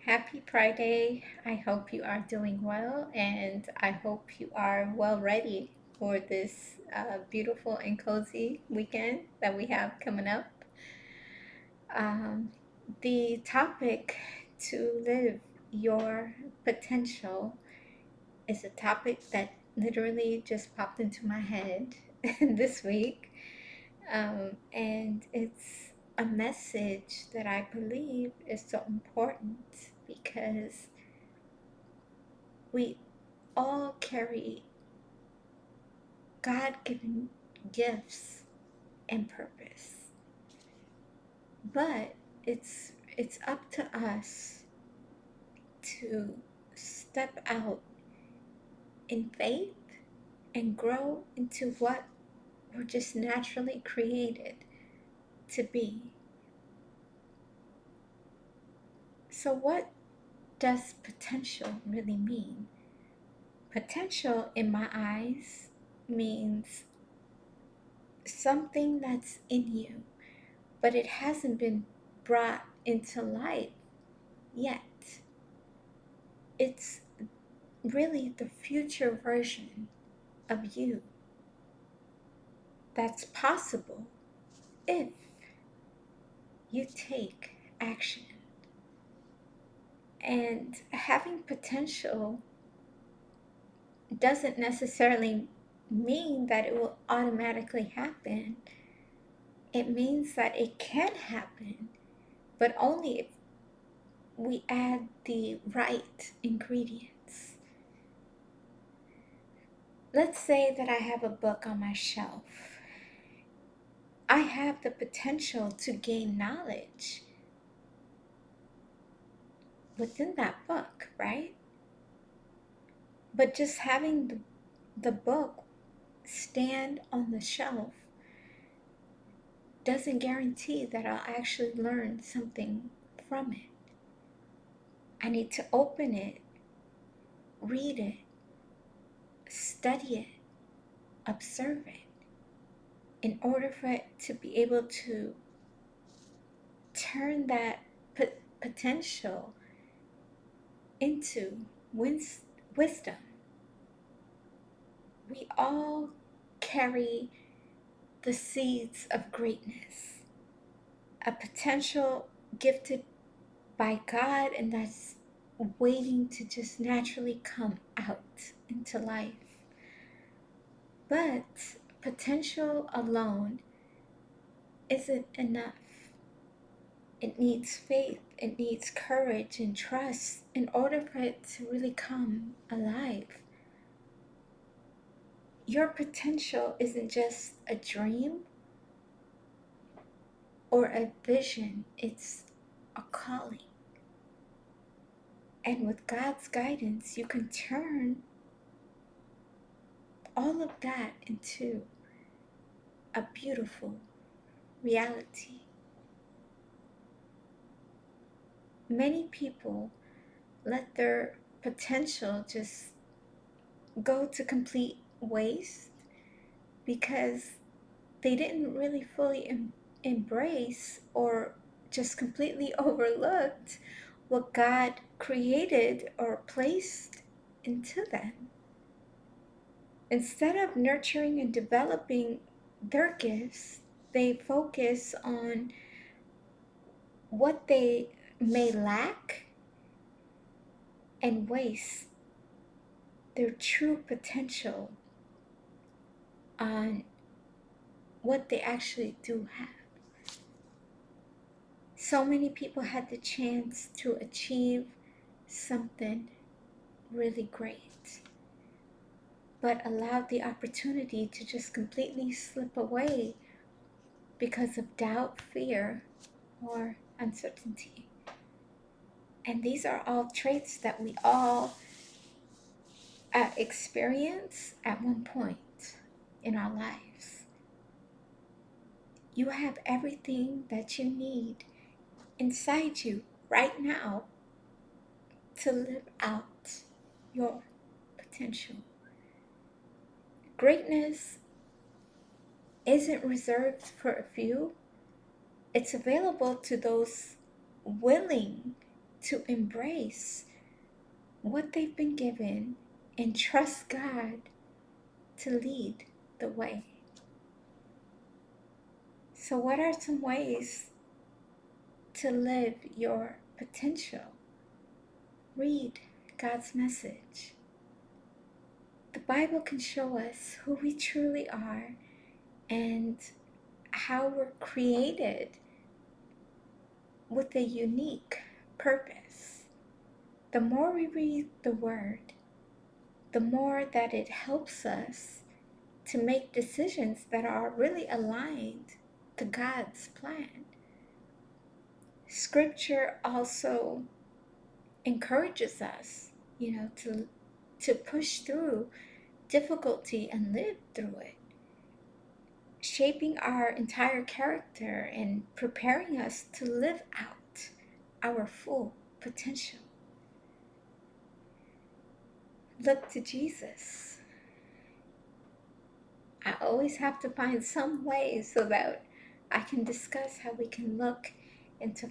Happy Friday. I hope you are doing well and I hope you are well ready for this beautiful and cozy weekend that we have coming up. Um, the topic to live your potential is a topic that literally just popped into my head this week. And it's a message that I believe is so important because we all carry God given gifts and purpose. But it's up to us to step out in faith and grow into what we're just naturally created to be. So what does potential really mean? Potential in my eyes means something that's in you, but it hasn't been brought into light yet. It's really the future version of you that's possible if you take action. And having potential doesn't necessarily mean that it will automatically happen. It means that it can happen, but only if we add the right ingredients. Let's say that I have a book on my shelf. I have the potential to gain knowledge within that book, right? But just having the book stand on the shelf doesn't guarantee that I'll actually learn something from it. I need to open it, read it, study it, observe it, in order for it to be able to turn that potential into wisdom. We all carry the seeds of greatness, a potential gifted by God, and that's waiting to just naturally come out into life. But potential alone isn't enough. It needs faith, it needs courage and trust in order for it to really come alive. Your potential isn't just a dream or a vision, it's a calling. And with God's guidance, you can turn all of that into a beautiful reality. Many people let their potential just go to complete waste because they didn't really fully embrace or just completely overlooked what God created or placed into them. Instead of nurturing and developing their gifts, they focus on what they may lack and waste their true potential on what they actually do have. So many people had the chance to achieve something really great, but allowed the opportunity to just completely slip away because of doubt, fear, or uncertainty. And these are all traits that we all experience at one point in our lives. You have everything that you need inside you right now to live out your potential. Greatness isn't reserved for a few, it's available to those willing to embrace what they've been given and trust God to lead the way. So, what are some ways to live your potential? Read God's message. The Bible can show us who we truly are and how we're created with a unique purpose. The more we read the Word, the more that it helps us to make decisions that are really aligned to God's plan. Scripture also encourages us, to push through difficulty and live through it, shaping our entire character and preparing us to live out our full potential. Look to Jesus. I always have to find some way so that I can discuss how we can look into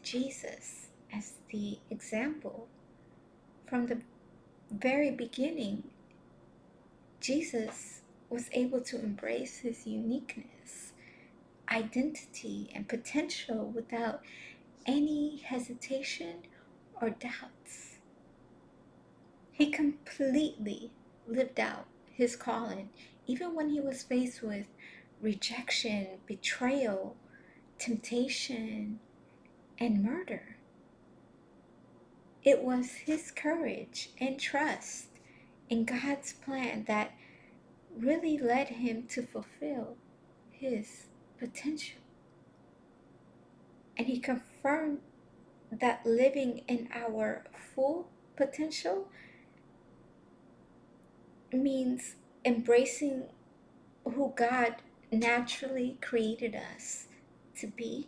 Jesus as the example. From the very beginning, Jesus was able to embrace his uniqueness, identity, and potential without any hesitation or doubts. He completely lived out his calling, even when he was faced with rejection, betrayal, temptation, and murder. It was his courage and trust in God's plan that really led him to fulfill his potential. And he confirmed that living in our full potential means embracing who God naturally created us to be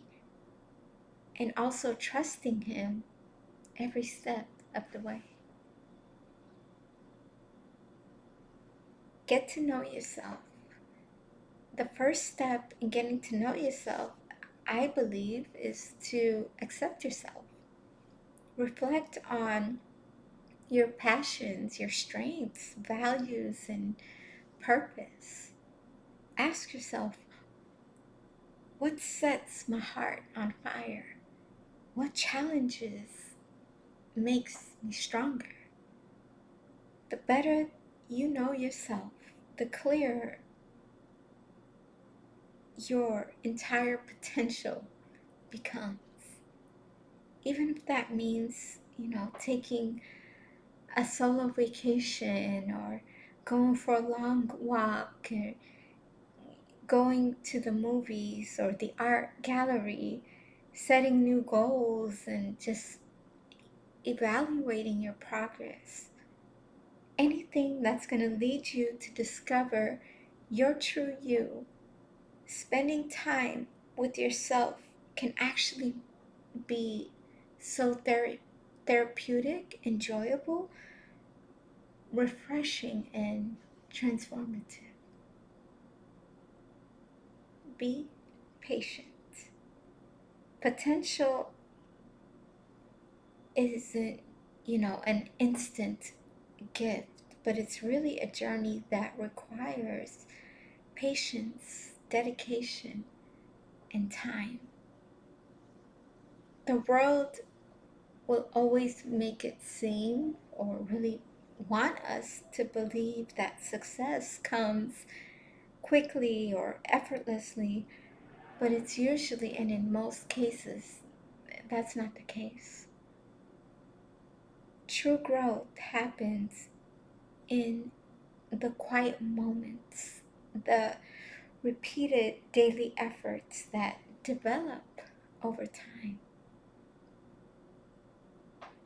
and also trusting him every step of the way. Get to know yourself. The first step in getting to know yourself, I believe, is to accept yourself. Reflect on your passions, your strengths, values, and purpose. Ask yourself, what sets my heart on fire? What challenges makes me stronger? The better you know yourself, the clearer your entire potential becomes. Even if that means, taking a solo vacation or going for a long walk or going to the movies or the art gallery, setting new goals and just evaluating your progress. Anything that's going to lead you to discover your true you. Spending time with yourself can actually be so therapeutic, enjoyable, refreshing, and transformative. Be patient. Potential isn't, an instant gift, but it's really a journey that requires patience, dedication, and time. The world will always make it seem or really want us to believe that success comes quickly or effortlessly, but it's usually, and in most cases, that's not the case. True growth happens in the quiet moments, the repeated daily efforts that develop over time.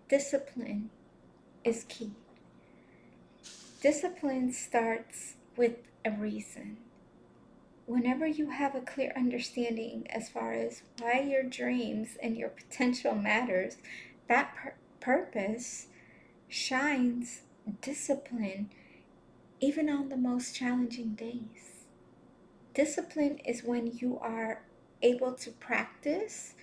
Discipline is key. Discipline starts with a reason. Whenever you have a clear understanding as far as why your dreams and your potential matters, that purpose shines discipline even on the most challenging days. Discipline is when you are able to practice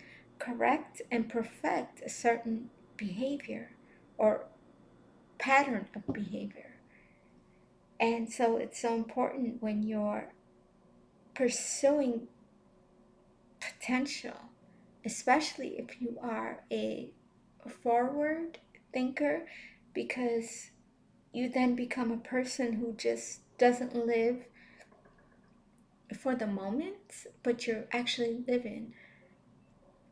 correct and perfect a certain behavior or pattern of behavior. And so it's so important when you're pursuing potential, especially if you are a forward thinker, because you then become a person who just doesn't live for the moment, but you're actually living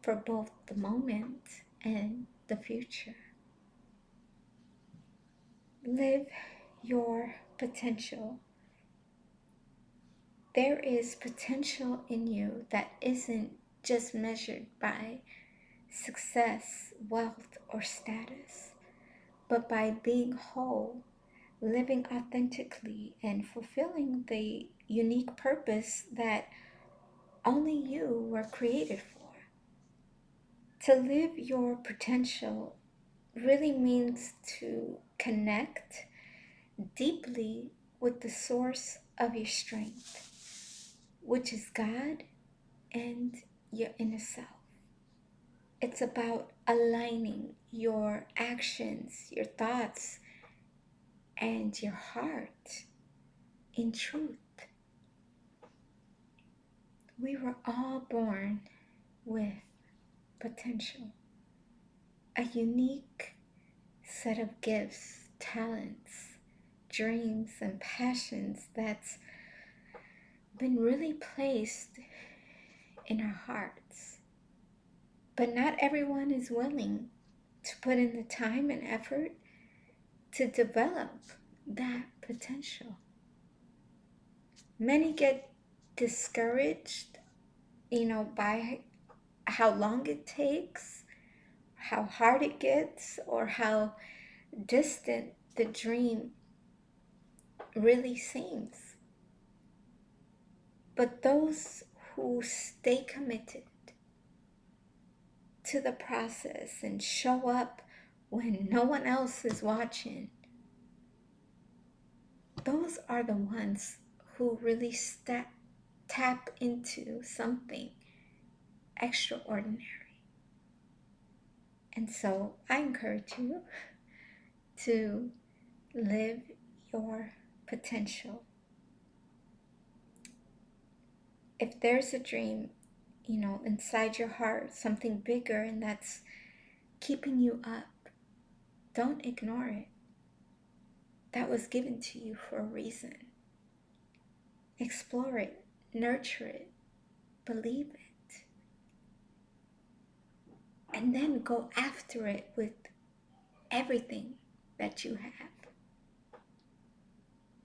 for both the moment and the future. Live your potential. There is potential in you that isn't just measured by success, wealth, or status, but by being whole, living authentically, and fulfilling the unique purpose that only you were created for. To live your potential really means to connect deeply with the source of your strength, which is God and your inner self. It's about aligning your actions, your thoughts, and your heart in truth. We were all born with potential, a unique set of gifts, talents, dreams, and passions that's been really placed in our hearts. But not everyone is willing to put in the time and effort to develop that potential. Many get discouraged, by how long it takes, how hard it gets, or how distant the dream really seems. But those who stay committed to the process and show up when no one else is watching, those are the ones who really tap into something extraordinary. And so I encourage you to live your potential. If there's a dream, inside your heart, something bigger, and that's keeping you up, don't ignore it. That was given to you for a reason. Explore it, nurture it, believe it, and then go after it with everything that you have.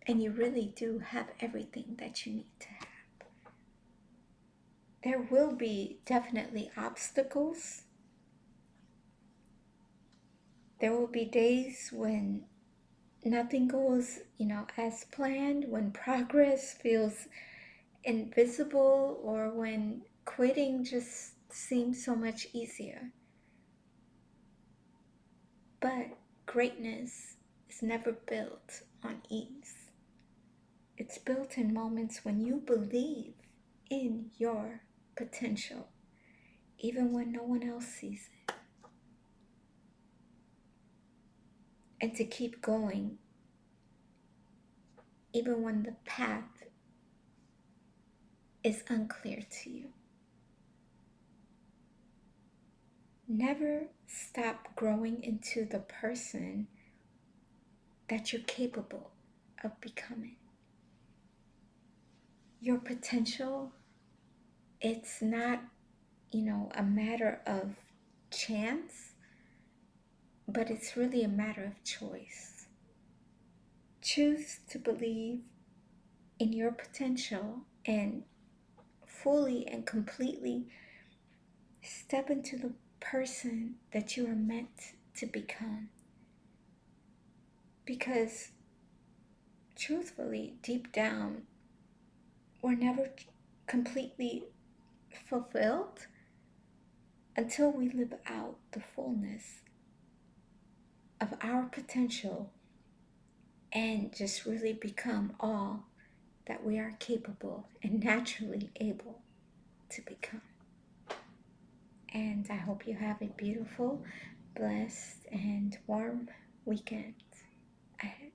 And you really do have everything that you need to have. There will be definitely obstacles. There will be days when nothing goes, as planned, when progress feels invisible, or when quitting just seems so much easier. But greatness is never built on ease. It's built in moments when you believe in your potential, even when no one else sees it. And to keep going, even when the path is unclear to you. Never stop growing into the person that you're capable of becoming. Your potential, it's not, a matter of chance, but it's really a matter of choice. Choose to believe in your potential and fully and completely step into the person that you are meant to become. Because truthfully, deep down, we're never completely fulfilled until we live out the fullness of our potential and just really become all that we are capable and naturally able to become. And and I hope you have a beautiful, blessed, and warm weekend ahead.